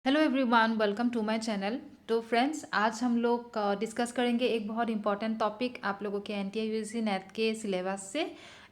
Hello everyone, welcome to my channel. तो friends, आज हम लोग डिस्कस करेंगे एक बहुत इंपॉर्टेंट टॉपिक आप लोगों के N T I U C NET के सिलेबस से।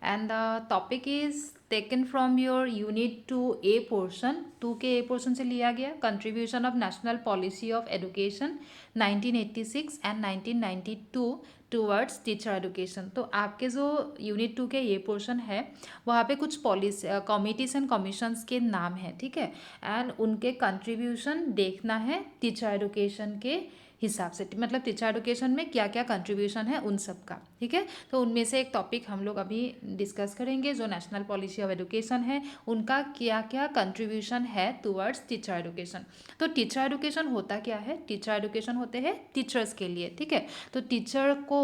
And the topic is taken from your unit 2 A portion. 2 के ए पोर्शन से लिया गया, contribution of national policy of education 1986 and 1992 towards teacher education. तो आपके जो यूनिट 2 के ये पोर्शन है, वहाँ पे कुछ पॉलिसी कमिटीज एंड कमीशंस के नाम है, ठीक है। एंड उनके कंट्रीब्यूशन देखना है टीचर एजुकेशन के हिसाब से, मतलब टीचर एजुकेशन में क्या क्या कंट्रीब्यूशन है उन सब का, ठीक है। तो उनमें से एक टॉपिक हम लोग अभी डिस्कस करेंगे, जो नेशनल पॉलिसी ऑफ एजुकेशन है, उनका क्या क्या कंट्रीब्यूशन है टुवर्ड्स टीचर एजुकेशन। तो टीचर एजुकेशन होता क्या है? टीचर एजुकेशन होते हैं टीचर्स के लिए, ठीक है। तो टीचर को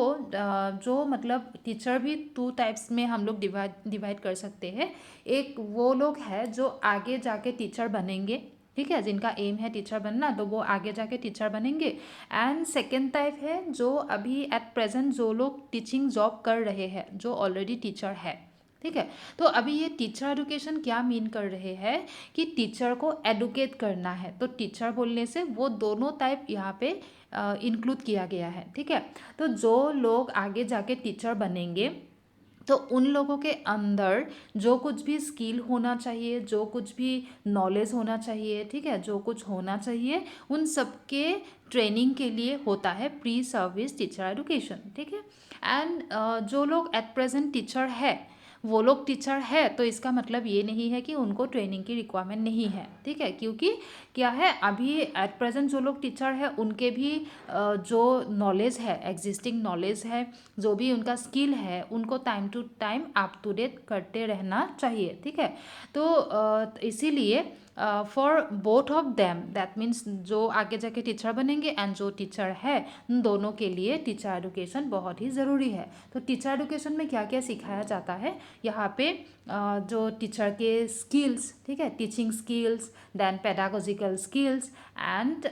जो मतलब टीचर भी 2 टाइप्स में हम लोग डिवाइड कर सकते हैं। एक वो लोग हैं जो आगे जाके टीचर बनेंगे, ठीक है, जिनका एम है टीचर बनना, तो वो आगे जाके टीचर बनेंगे। एंड सेकेंड टाइप है जो अभी एट प्रेजेंट जो लोग टीचिंग जॉब कर रहे हैं, जो ऑलरेडी टीचर है, ठीक है। तो अभी ये टीचर एजुकेशन क्या मीन कर रहे हैं कि टीचर को एडुकेट करना है। तो टीचर बोलने से वो दोनों टाइप यहाँ पे इंक्लूड किया गया है, ठीक है। तो जो लोग आगे जाके टीचर बनेंगे, तो उन लोगों के अंदर जो कुछ भी स्किल होना चाहिए, जो कुछ भी नॉलेज होना चाहिए, ठीक है, जो कुछ होना चाहिए, उन सबके ट्रेनिंग के लिए होता है प्री सर्विस टीचर एजुकेशन, ठीक है। एंड जो लोग एट प्रेजेंट टीचर है, वो लोग टीचर है, तो इसका मतलब ये नहीं है कि उनको ट्रेनिंग की रिक्वायरमेंट नहीं है, ठीक है। क्योंकि क्या है, अभी एट प्रेजेंट जो लोग टीचर है उनके भी जो नॉलेज है, एग्जिस्टिंग नॉलेज है, जो भी उनका स्किल है, उनको time to time up to date करते रहना चाहिए, ठीक है। तो इसीलिए for both of them, that means जो आगे जाके टीचर बनेंगे एंड जो टीचर है, उन दोनों के लिए टीचर एजुकेशन बहुत ही ज़रूरी है। तो टीचर एजुकेशन में क्या क्या सिखाया जाता है यहाँ पे, जो टीचर के स्किल्स, ठीक है, teaching skills, then pedagogical skills, and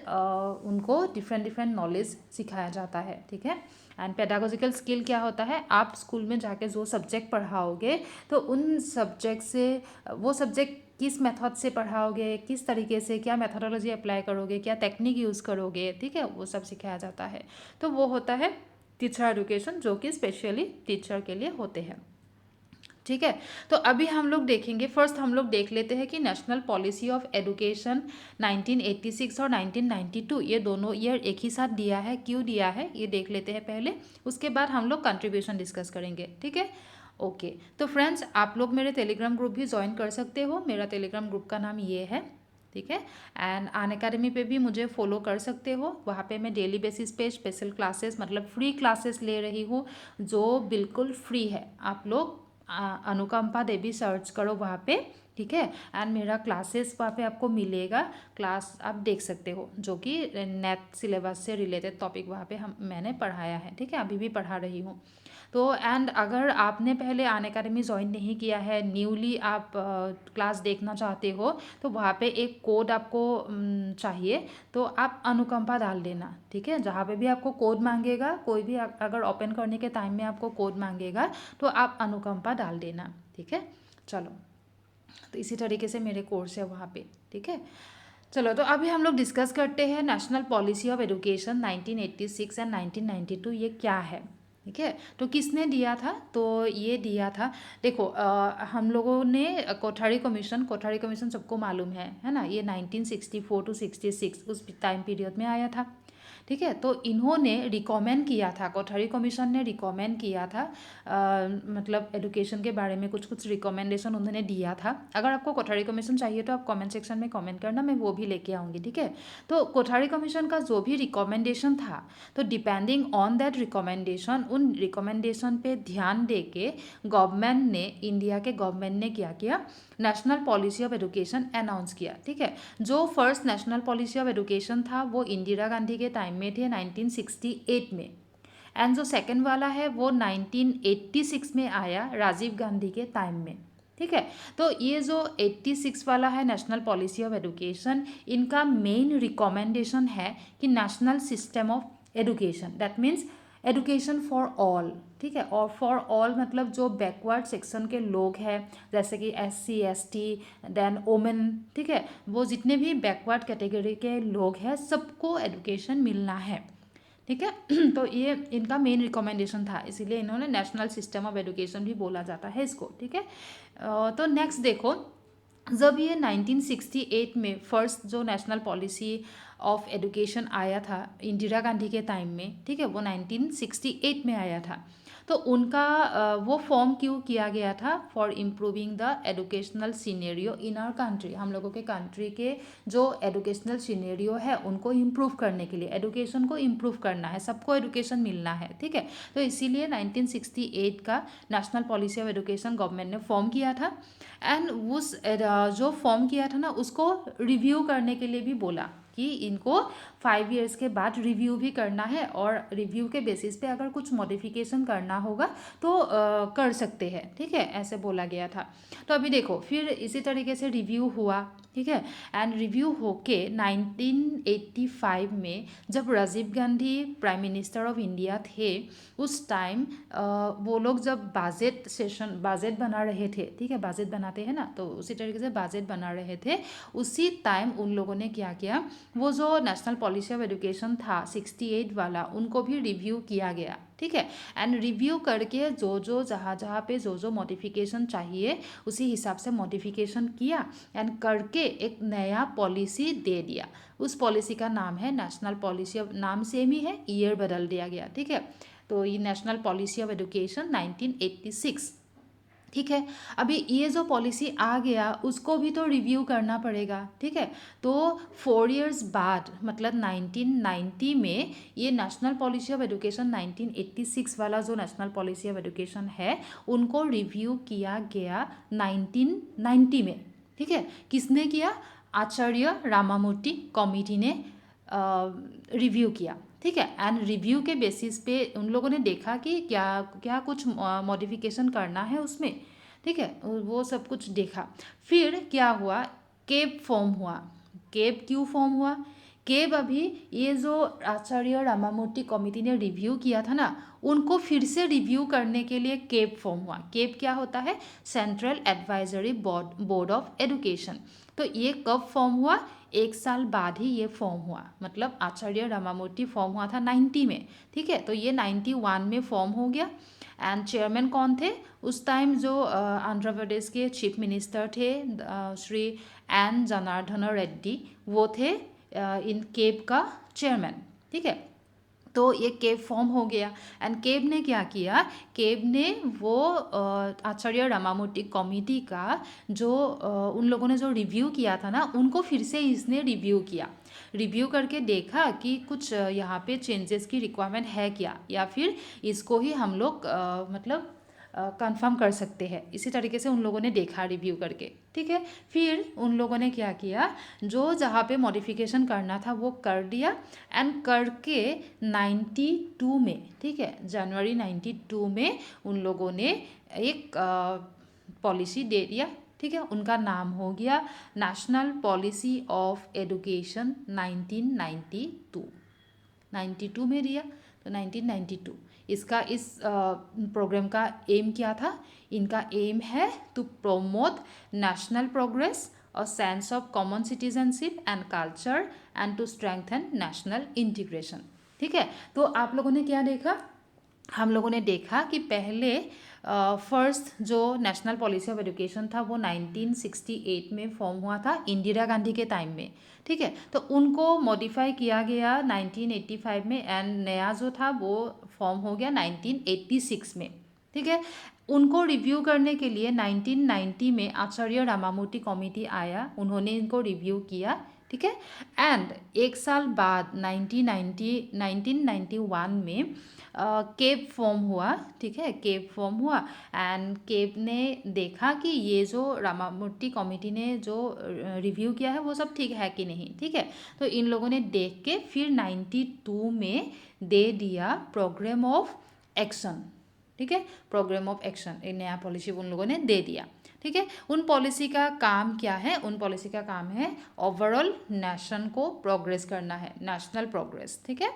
उनको डिफरेंट डिफरेंट नॉलेज सिखाया जाता है, ठीक है। एंड पेडागोजिकल स्किल क्या होता है? आप स्कूल में जाके जो सब्जेक्ट पढ़ाओगे, तो उन सब्जेक्ट से, वो सब्जेक्ट किस मेथड से पढ़ाओगे, किस तरीके से, क्या मेथोडोलॉजी अप्लाई करोगे, क्या टेक्निक यूज़ करोगे, ठीक है, वो सब सिखाया जाता है। तो वो होता है टीचर एजुकेशन, जो कि स्पेशली टीचर के लिए होते हैं, ठीक है। तो अभी हम लोग देखेंगे, फर्स्ट हम लोग देख लेते हैं कि नेशनल पॉलिसी ऑफ एजुकेशन 1986 और 1992 ये दोनों ईयर एक ही साथ दिया है, क्यों दिया है ये देख लेते हैं पहले, उसके बाद हम लोग कंट्रीब्यूशन डिस्कस करेंगे, ठीक है। ओके, तो फ्रेंड्स, आप लोग मेरे टेलीग्राम ग्रुप भी ज्वाइन कर सकते हो। मेरा टेलीग्राम ग्रुप का नाम ये है, ठीक है। एंड अन अकेडमी पे भी मुझे फॉलो कर सकते हो। वहाँ पे मैं डेली बेसिस पे स्पेशल क्लासेस, मतलब फ्री क्लासेस ले रही हूँ, जो बिल्कुल फ्री है। आप लोग अनुकंपा देवी सर्च करो वहाँ पे, ठीक है। एंड मेरा क्लासेस वहाँ पे आपको मिलेगा, क्लास आप देख सकते हो, जो कि नेट सिलेबस से रिलेटेड टॉपिक वहाँ पे मैंने पढ़ाया है, ठीक है, अभी भी पढ़ा रही हूँ। तो एंड अगर आपने पहले अन अकेडमी ज्वाइन नहीं किया है, न्यूली आप क्लास देखना चाहते हो, तो वहाँ पे एक कोड आपको चाहिए, तो आप अनुकंपा डाल देना, ठीक है। जहाँ पे भी आपको कोड मांगेगा, कोई भी अगर ओपन करने के टाइम में आपको कोड मांगेगा, तो आप अनुकंपा डाल देना, ठीक है। चलो, तो इसी तरीके से मेरे कोर्स है वहाँ पे, ठीक है। चलो, तो अभी हम लोग डिस्कस करते हैं national policy of education 1986 and 1992 ये क्या है, ठीक है। तो किसने दिया था? तो ये दिया था, देखो, हम लोगों ने कोठारी कमीशन सबको मालूम है ना, ये 1964 टू 66 उस टाइम पीरियड में आया था, ठीक है। तो इन्होंने रिकमेंड किया था, कोठारी कमीशन ने रिकमेंड किया था, मतलब एजुकेशन के बारे में कुछ कुछ रिकमेंडेशन उन्होंने दिया था। अगर आपको कोठारी कमीशन चाहिए तो आप कमेंट सेक्शन में कमेंट करना, मैं वो भी लेके आऊँगी, ठीक है। तो कोठारी कमीशन का जो भी रिकमेंडेशन था, तो डिपेंडिंग ऑन दैट रिकमेंडेशन, उन रिकमेंडेशन पे ध्यान दे के गवर्नमेंट ने, इंडिया के गवर्नमेंट ने क्या किया, national policy of education announce किया, ठीक है। जो first national policy of education था वो इंदिरा गांधी के टाइम में थे, 1968 में। एंड जो सेकंड वाला है वो 1986 में आया, राजीव गांधी के टाइम में, ठीक है। तो ये जो 86 वाला है नेशनल पॉलिसी ऑफ एजुकेशन, इनका मेन रिकमेंडेशन है कि national system of education, that means education for all, ठीक है। और फॉर ऑल मतलब जो बैकवर्ड सेक्शन के लोग हैं, जैसे कि SC ST, देन वोमेन, ठीक है, वो जितने भी बैकवर्ड कैटेगरी के लोग हैं सबको एडुकेशन मिलना है, ठीक है। तो ये इनका मेन रिकमेंडेशन था, इसीलिए इन्होंने नेशनल सिस्टम ऑफ एडुकेशन भी बोला जाता है इसको, ठीक है। तो नेक्स्ट देखो, जब ये 1968 में फर्स्ट जो नेशनल पॉलिसी ऑफ एडुकेशन आया था इंदिरा गांधी के टाइम में, ठीक है, वो 1968 में आया था। तो उनका वो फॉर्म क्यों किया गया था? For improving the educational scenario in our country, हम लोगों के कंट्री के जो एडुकेशनल सीनेरियो है उनको इम्प्रूव करने के लिए, एडुकेशन को इम्प्रूव करना है, सबको एडुकेशन मिलना है, ठीक है। तो इसीलिए 1968 का national policy of education government ने फॉर्म किया था। एंड उस जो फॉर्म किया था ना उसको रिव्यू करने के लिए भी बोला कि इनको 5 इयर्स के बाद रिव्यू भी करना है, और रिव्यू के बेसिस पे अगर कुछ मॉडिफिकेशन करना होगा तो कर सकते हैं, ठीक है, ऐसे बोला गया था। तो अभी देखो फिर इसी तरीके से रिव्यू हुआ, ठीक है। एंड रिव्यू होके 1985 में जब Rajiv Gandhi prime minister of India थे, उस टाइम वो लोग जब बजट बना रहे थे, ठीक है, बजट बनाते हैं ना, तो उसी तरीके से बजट बना रहे थे, उसी टाइम उन लोगों ने क्या किया, वो जो नेशनल पॉलिसी ऑफ एडुकेशन था 68 वाला, उनको भी रिव्यू किया गया, ठीक है। एंड रिव्यू करके जो जहाँ पे जो मॉडिफिकेशन चाहिए उसी हिसाब से मॉडिफिकेशन किया, एंड करके एक नया पॉलिसी दे दिया। उस पॉलिसी का नाम है नेशनल पॉलिसी ऑफ, नाम सेम ही है, ईयर बदल दिया गया, ठीक है। तो ये नेशनल पॉलिसी ऑफ एडुकेशन 1986, ठीक है। अभी ये जो पॉलिसी आ गया उसको भी तो रिव्यू करना पड़ेगा, ठीक है। तो 4 इयर्स बाद मतलब 1990 में ये नेशनल पॉलिसी ऑफ एडुकेशन 1986 वाला जो नेशनल पॉलिसी ऑफ एडुकेशन है उनको रिव्यू किया गया 1990 में, ठीक है। किसने किया? आचार्य रामामूर्ति कमेटी ने रिव्यू किया, ठीक है। एंड रिव्यू के बेसिस पे उन लोगों ने देखा कि क्या क्या कुछ मॉडिफिकेशन करना है उसमें, ठीक है, वो सब कुछ देखा। फिर क्या हुआ, केब फॉर्म हुआ। केब क्यों फॉर्म हुआ? केब अभी ये जो आचार्य रामामूर्ति कमेटी ने रिव्यू किया था ना, उनको फिर से रिव्यू करने के लिए केब फॉर्म हुआ। केब क्या होता है? Central advisory board of education. तो ये कब फॉर्म हुआ? 1 साल बाद ही ये फॉर्म हुआ, मतलब आचार्य रामामूर्ति फॉर्म हुआ था 90 में, ठीक है। तो ये 91 में फॉर्म हो गया। एंड चेयरमैन कौन थे उस टाइम? जो आंध्र प्रदेश के चीफ मिनिस्टर थे श्री एन जनार्दन रेड्डी, वो थे इन केब का चेयरमैन, ठीक है। तो ये केब फॉर्म हो गया। एंड केब ने क्या किया? केब ने वो आचार्य रामामूर्ति कमेटी का जो उन लोगों ने जो रिव्यू किया था ना, उनको फिर से इसने रिव्यू किया। रिव्यू करके देखा कि कुछ यहाँ पे चेंजेस की रिक्वायरमेंट है क्या, या फिर इसको ही हम लोग मतलब कंफर्म कर सकते हैं। इसी तरीके से उन लोगों ने देखा रिव्यू करके, ठीक है। फिर उन लोगों ने क्या किया, जो जहाँ पे मॉडिफिकेशन करना था वो कर दिया। एंड करके 92 में, ठीक है, जनवरी 92 में उन लोगों ने एक पॉलिसी दे दिया, ठीक है। उनका नाम हो गया नेशनल पॉलिसी ऑफ एडुकेशन 1992। 92 में दिया, तो 1992 इसका इस प्रोग्राम का एम क्या था? इनका एम है टू प्रोमोट नेशनल प्रोग्रेस और sense of common citizenship and culture and to strengthen national integration, ठीक है। तो आप लोगों ने क्या देखा? हम लोगों ने देखा कि पहले फर्स्ट जो नेशनल पॉलिसी ऑफ एडुकेशन था वो 1968 में फॉर्म हुआ था इंदिरा गांधी के टाइम में, ठीक है। तो उनको मॉडिफाई किया गया 1985 में, एंड नया जो था वो फॉर्म हो गया 1986 में, ठीक है। उनको रिव्यू करने के लिए 1990 में आचार्य रामामूर्ति कमेटी आया, उन्होंने इनको रिव्यू किया, ठीक है। एंड 1 साल बाद 1991 में केब फॉर्म हुआ, ठीक है, केब फॉर्म हुआ। एंड केब ने देखा कि ये जो रामामूर्ति कमेटी ने जो रिव्यू किया है वो सब ठीक है कि नहीं, ठीक है। तो इन लोगों ने देख के फिर 92 में दे दिया प्रोग्राम ऑफ एक्शन, ठीक है, प्रोग्राम ऑफ एक्शन, एक नया पॉलिसी उन लोगों ने दे दिया, ठीक है। उन पॉलिसी का काम क्या है? उन पॉलिसी का काम है ओवरऑल नेशन को प्रोग्रेस करना है, नेशनल प्रोग्रेस, ठीक है।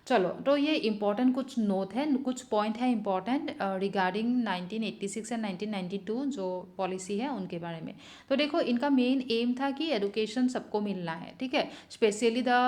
चलो, तो ये इम्पोर्टेंट कुछ नोट है, कुछ पॉइंट है इम्पोर्टेंट रिगार्डिंग 1986 एंड 1992 जो पॉलिसी है उनके बारे में। तो देखो, इनका मेन एम था कि एडुकेशन सबको मिलना है, ठीक है, specially the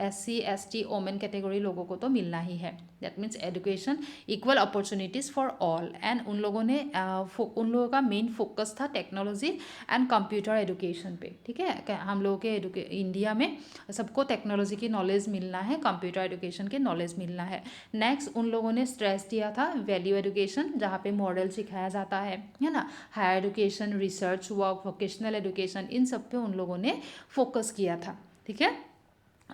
SC ST women category लोगों को तो मिलना ही है। That means education equal opportunities for all. And उन लोगों ने उन लोगों का मेन फोकस था टेक्नोलॉजी एंड कंप्यूटर एडुकेशन पे, ठीक है। हम लोगों के इंडिया में सबको टेक्नोलॉजी की नॉलेज मिलना है, कंप्यूटर एजुकेशन की नॉलेज मिलना है। नेक्स्ट उन लोगों ने स्ट्रेस दिया था वैल्यू एजुकेशन, जहाँ पे मॉडल सिखाया जाता है ना, higher education, research work, vocational education, इन सब पे उन लोगों ने फोकस किया था, ठीक है।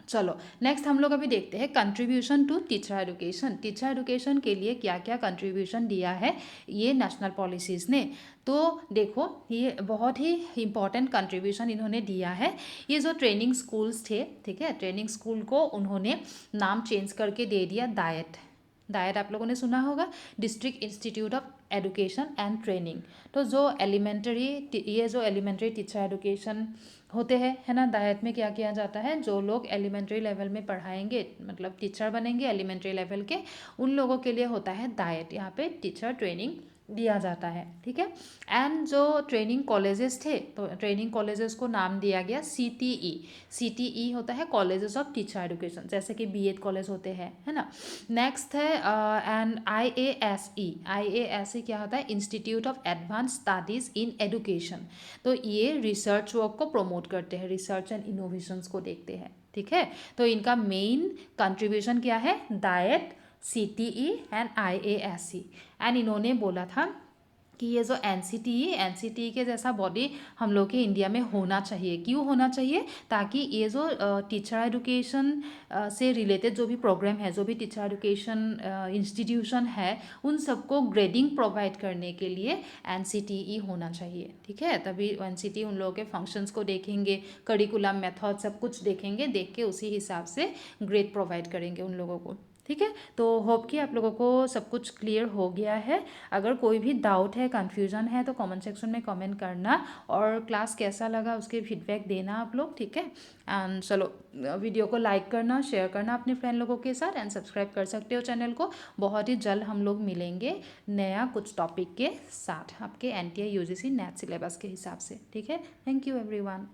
चलो, नेक्स्ट हम लोग अभी देखते हैं contribution to teacher education. Teacher education के लिए क्या क्या कंट्रीब्यूशन दिया है ये नेशनल पॉलिसीज़ ने। तो देखो, ये बहुत ही इम्पॉर्टेंट कंट्रीब्यूशन इन्होंने दिया है। ये जो ट्रेनिंग स्कूल्स थे, ठीक है, ट्रेनिंग स्कूल को उन्होंने नाम चेंज करके दे दिया डायट। डायट आप लोगों ने सुना होगा, district institute of education and training. तो जो ये जो एलिमेंट्री टीचर एजुकेशन होते हैं, है ना, डायट में क्या किया जाता है, जो लोग एलिमेंट्री लेवल में पढ़ाएंगे, मतलब टीचर बनेंगे एलिमेंट्री लेवल के, उन लोगों के लिए होता है डायट। यहाँ पे टीचर ट्रेनिंग दिया जाता है, ठीक है। एंड जो ट्रेनिंग कॉलेजेस थे, तो ट्रेनिंग कॉलेजेस को नाम दिया गया CTE। CTE होता है कॉलेजेस ऑफ टीचर एजुकेशन, जैसे कि B.Ed कॉलेज होते हैं, है ना। नेक्स्ट है एंड IASE क्या होता है, institute of advance studies in education. तो ये रिसर्च वर्क को प्रमोट करते हैं, रिसर्च एंड इनोवेशंस को देखते हैं, ठीक है। तो इनका मेन कंट्रीब्यूशन क्या है, diet, CTE and IASE। And इन्होंने बोला था कि ये जो NCTE के जैसा बॉडी हम लोग के इंडिया में होना चाहिए। क्यों होना चाहिए, ताकि ये जो टीचर एजुकेशन से रिलेटेड जो भी प्रोग्राम है, जो भी टीचर एजुकेशन इंस्टीट्यूशन है, उन सबको ग्रेडिंग प्रोवाइड करने के लिए NCTE होना चाहिए, ठीक है। तभी NCTE उन लोगों के फंक्शंस को देखेंगे, करिकुलम मेथड सब कुछ देखेंगे, देख के उसी हिसाब से ग्रेड प्रोवाइड करेंगे उन लोगों को, ठीक है। तो होप कि आप लोगों को सब कुछ क्लियर हो गया है। अगर कोई भी डाउट है, कन्फ्यूजन है, तो कमेंट सेक्शन में कमेंट करना, और क्लास कैसा लगा उसके फीडबैक देना आप लोग, ठीक है। एंड चलो, वीडियो को लाइक करना, शेयर करना अपने फ्रेंड लोगों के साथ, एंड सब्सक्राइब कर सकते हो चैनल को। बहुत ही जल्द हम लोग मिलेंगे नया कुछ टॉपिक के साथ, आपके NTI UGC नेट सिलेबस के हिसाब से, ठीक है। Thank you everyone.